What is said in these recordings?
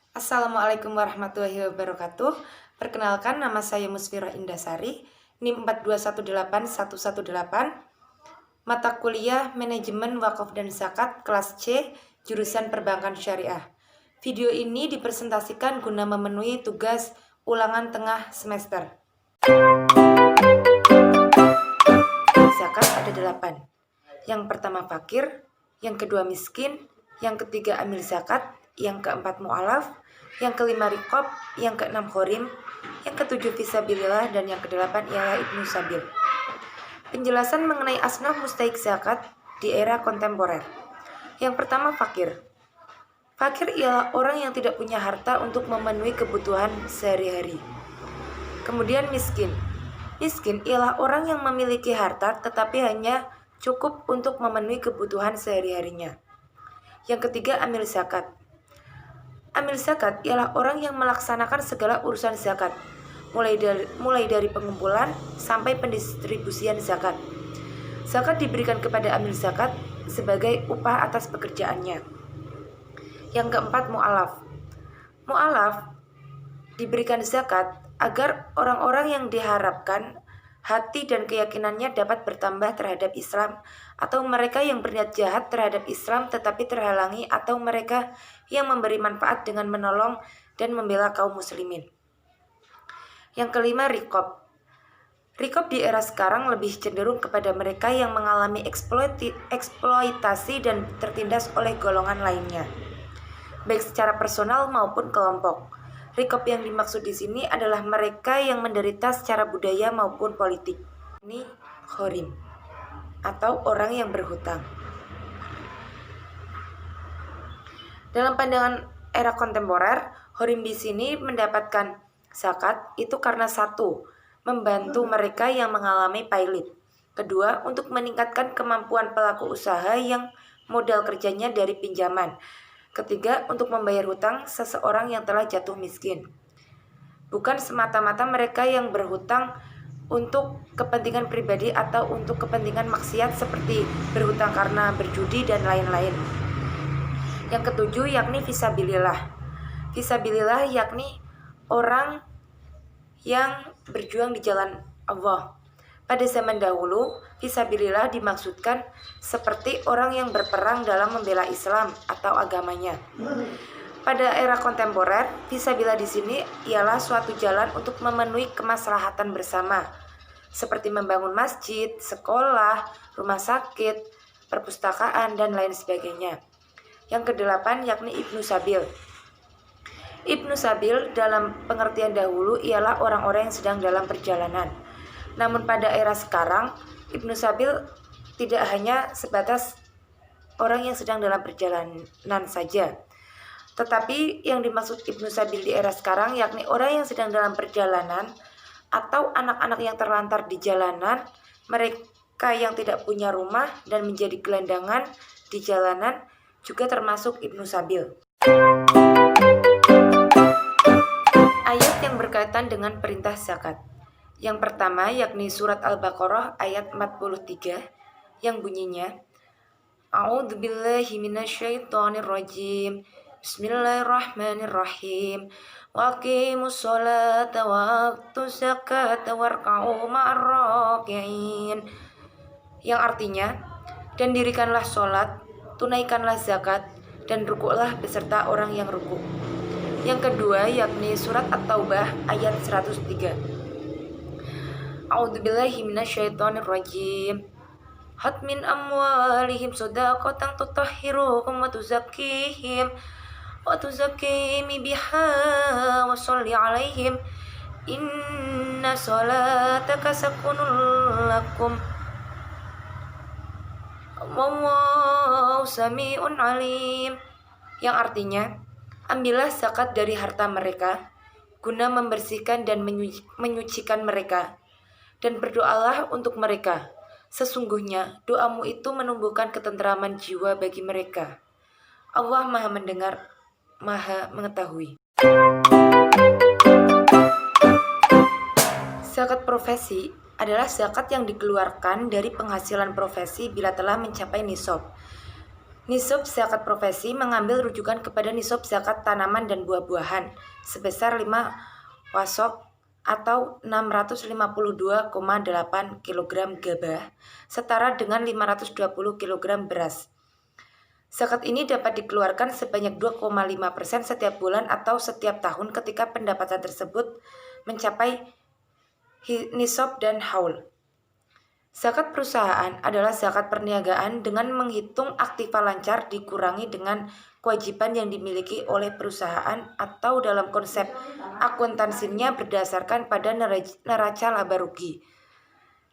Assalamualaikum warahmatullahi wabarakatuh. Perkenalkan, nama saya Musfirah Indasari, NIM 4218118, mata kuliah Manajemen Wakaf dan Zakat kelas C, jurusan Perbankan Syariah. Video ini dipresentasikan guna memenuhi tugas ulangan tengah semester. Zakat ada 8. Yang pertama fakir, yang kedua miskin, yang ketiga amil zakat, yang keempat mu'alaf, yang kelima riqab, yang keenam khorim, yang ketujuh fisabilillah, dan yang kedelapan ialah ibnu sabil. Penjelasan mengenai asnaf mustahik zakat di era kontemporer. Yang pertama fakir. Fakir ialah orang yang tidak punya harta untuk memenuhi kebutuhan sehari-hari. Kemudian miskin. Miskin ialah orang yang memiliki harta tetapi hanya cukup untuk memenuhi kebutuhan sehari-harinya. Yang ketiga amil zakat. Amil zakat ialah orang yang melaksanakan segala urusan zakat, mulai dari pengumpulan sampai pendistribusian zakat. Zakat diberikan kepada amil zakat sebagai upah atas pekerjaannya. Yang keempat mu'alaf. Mu'alaf diberikan zakat agar orang-orang yang diharapkan hati dan keyakinannya dapat bertambah terhadap Islam, atau mereka yang berniat jahat terhadap Islam tetapi terhalangi, atau mereka yang memberi manfaat dengan menolong dan membela kaum muslimin. Yang kelima riqab. Riqab di era sekarang lebih cenderung kepada mereka yang mengalami eksploitasi dan tertindas oleh golongan lainnya, baik secara personal maupun kelompok. Riqab yang dimaksud di sini adalah mereka yang menderita secara budaya maupun politik. Ini khorim atau orang yang berhutang. Dalam pandangan era kontemporer, khorim di sini mendapatkan zakat itu karena satu, membantu mereka yang mengalami pailit. Kedua, untuk meningkatkan kemampuan pelaku usaha yang modal kerjanya dari pinjaman. Ketiga, untuk membayar hutang seseorang yang telah jatuh miskin. Bukan semata-mata mereka yang berhutang untuk kepentingan pribadi atau untuk kepentingan maksiat seperti berhutang karena berjudi dan lain-lain. Yang ketujuh yakni fisabilillah. Fisabilillah yakni orang yang berjuang di jalan Allah. Pada zaman dahulu, fisabilillah dimaksudkan seperti orang yang berperang dalam membela Islam atau agamanya. Pada era kontemporer, fisabilillah di sini ialah suatu jalan untuk memenuhi kemaslahatan bersama, seperti membangun masjid, sekolah, rumah sakit, perpustakaan, dan lain sebagainya. Yang kedelapan yakni ibnu sabil. Ibnu sabil dalam pengertian dahulu ialah orang-orang yang sedang dalam perjalanan. Namun pada era sekarang, ibnu sabil tidak hanya sebatas orang yang sedang dalam perjalanan saja. Tetapi yang dimaksud ibnu sabil di era sekarang yakni orang yang sedang dalam perjalanan atau anak-anak yang terlantar di jalanan, mereka yang tidak punya rumah dan menjadi gelandangan di jalanan juga termasuk ibnu sabil. Ayat yang berkaitan dengan perintah zakat. Yang pertama yakni surat Al-Baqarah ayat 43 yang bunyinya A'udzubillahi minasyaitonirrajim. Bismillahirrahmanirrahim. Waqimus sholata wa'tuz zakata warka'u ma'ar raki'in. Yang artinya, dan dirikanlah sholat, tunaikanlah zakat, dan rukuklah beserta orang yang rukuk. Yang kedua yakni surat At-Taubah ayat 103. A'udzubillahi minasyaitonirrajim. Hat min amwalihim shadaqatan tutahhiruhum wa tuzakkihim biha wa sholli 'alaihim inna sholataka sakunul lakum wallahu sami'un 'alim. Yang artinya, ambillah zakat dari harta mereka guna membersihkan dan menyucikan mereka, dan berdoalah untuk mereka. Sesungguhnya doamu itu menumbuhkan ketentraman jiwa bagi mereka. Allah Maha Mendengar, Maha Mengetahui. Zakat profesi adalah zakat yang dikeluarkan dari penghasilan profesi bila telah mencapai nisab. Nisab zakat profesi mengambil rujukan kepada nisab zakat tanaman dan buah-buahan sebesar 5 wasok atau 652,8 kg gabah, setara dengan 520 kg beras. Zakat ini dapat dikeluarkan sebanyak 2,5% setiap bulan atau setiap tahun ketika pendapatan tersebut mencapai nisab dan haul. Zakat perusahaan adalah zakat perniagaan dengan menghitung aktiva lancar dikurangi dengan kewajiban yang dimiliki oleh perusahaan atau dalam konsep akuntansinya berdasarkan pada neraca laba rugi.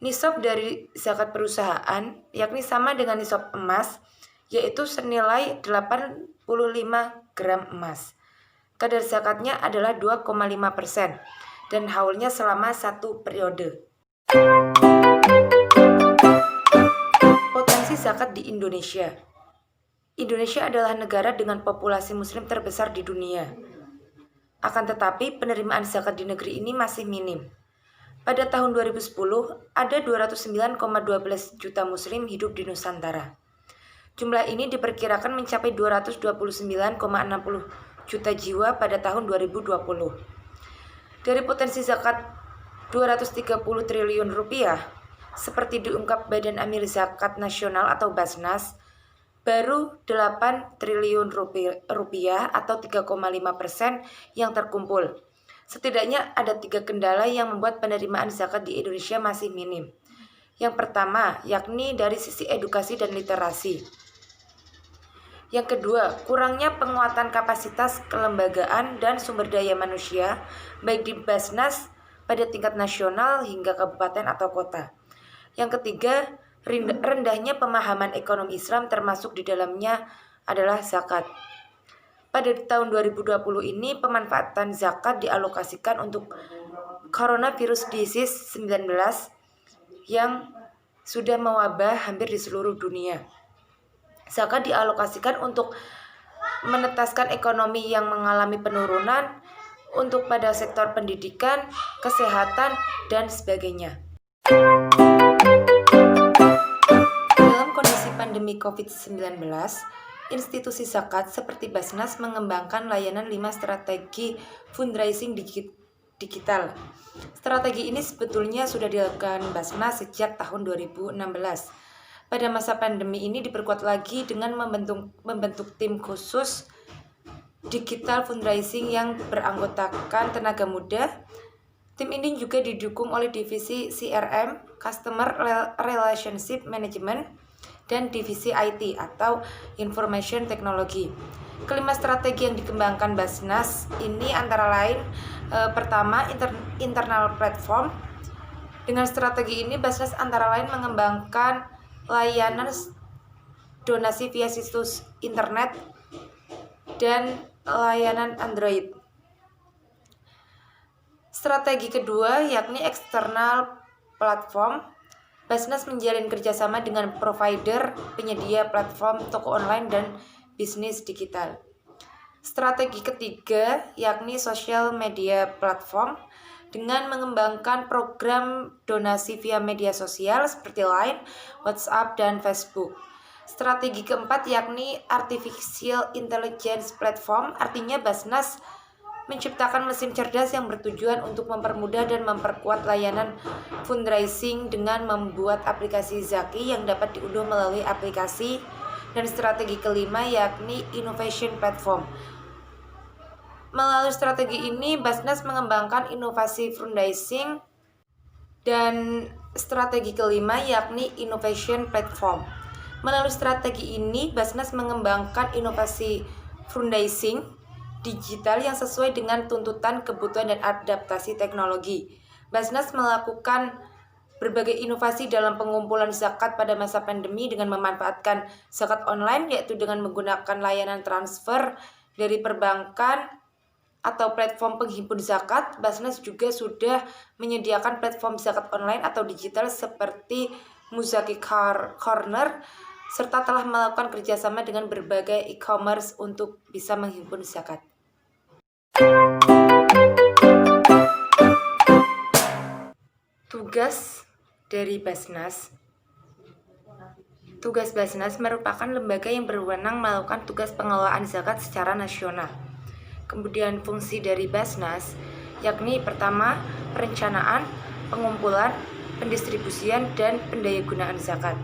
Nisab dari zakat perusahaan yakni sama dengan nisab emas, yaitu senilai 85 gram emas. Kadar zakatnya adalah 2,5% dan haulnya selama 1 periode. Potensi zakat di Indonesia. Indonesia adalah negara dengan populasi muslim terbesar di dunia. Akan tetapi, penerimaan zakat di negeri ini masih minim. Pada tahun 2010, ada 209,12 juta muslim hidup di Nusantara. Jumlah ini diperkirakan mencapai 229,60 juta jiwa pada tahun 2020. Dari potensi zakat 230 triliun rupiah, seperti diungkap Badan Amil Zakat Nasional atau Basnas, baru 8 triliun rupiah atau 3,5% yang terkumpul. Setidaknya ada 3 kendala yang membuat penerimaan zakat di Indonesia masih minim. Yang pertama, yakni dari sisi edukasi dan literasi. Yang kedua, kurangnya penguatan kapasitas kelembagaan dan sumber daya manusia, baik di Basnas pada tingkat nasional hingga kabupaten atau kota. Yang ketiga, rendahnya pemahaman ekonomi Islam termasuk di dalamnya adalah zakat. Pada tahun 2020 ini pemanfaatan zakat dialokasikan untuk coronavirus disease 19 yang sudah mewabah hampir di seluruh dunia. Zakat dialokasikan untuk menetaskan ekonomi yang mengalami penurunan, untuk pada sektor pendidikan, kesehatan, dan sebagainya. Dalam kondisi pandemi COVID-19, institusi zakat seperti Basnas mengembangkan layanan 5 strategi fundraising digital. Strategi ini sebetulnya sudah dilakukan Basnas sejak tahun 2016. Pada masa pandemi ini diperkuat lagi dengan membentuk tim khusus digital fundraising yang beranggotakan tenaga muda. Tim ini juga didukung oleh divisi CRM, Customer Relationship Management, dan divisi IT atau Information Technology. Kelima strategi yang dikembangkan Basnas ini antara lain pertama, internal platform. Dengan strategi ini Basnas antara lain mengembangkan layanan donasi via situs internet dan layanan Android. Strategi kedua yakni eksternal platform. Basnas menjalin kerjasama dengan provider penyedia platform toko online dan bisnis digital. Strategi ketiga yakni social media platform dengan mengembangkan program donasi via media sosial seperti Line, WhatsApp, dan Facebook. Strategi keempat yakni artificial intelligence platform, artinya Basnas menciptakan mesin cerdas yang bertujuan untuk mempermudah dan memperkuat layanan fundraising dengan membuat aplikasi Zaki yang dapat diunduh melalui aplikasi. Dan strategi kelima yakni innovation platform. Melalui strategi ini Basnas mengembangkan inovasi fundraising. Dan strategi kelima yakni innovation platform. Melalui strategi ini Basnas mengembangkan inovasi fundraising digital yang sesuai dengan tuntutan, kebutuhan, dan adaptasi teknologi. Basnas melakukan berbagai inovasi dalam pengumpulan zakat pada masa pandemi dengan memanfaatkan zakat online, yaitu dengan menggunakan layanan transfer dari perbankan atau platform penghimpun zakat. Basnas juga sudah menyediakan platform zakat online atau digital seperti Muzaki Corner, serta telah melakukan kerjasama dengan berbagai e-commerce untuk bisa menghimpun zakat. Tugas dari Basnas Tugas Basnas merupakan lembaga yang berwenang melakukan tugas pengelolaan zakat secara nasional. Kemudian fungsi dari Basnas yakni pertama, perencanaan, pengumpulan, pendistribusian, dan pendayagunaan zakat.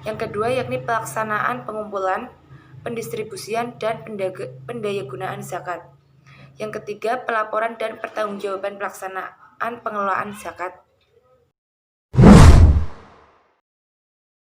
Yang kedua yakni pelaksanaan pengumpulan, pendistribusian, dan pendayagunaan zakat. Yang ketiga, pelaporan dan pertanggungjawaban pelaksanaan pengelolaan zakat.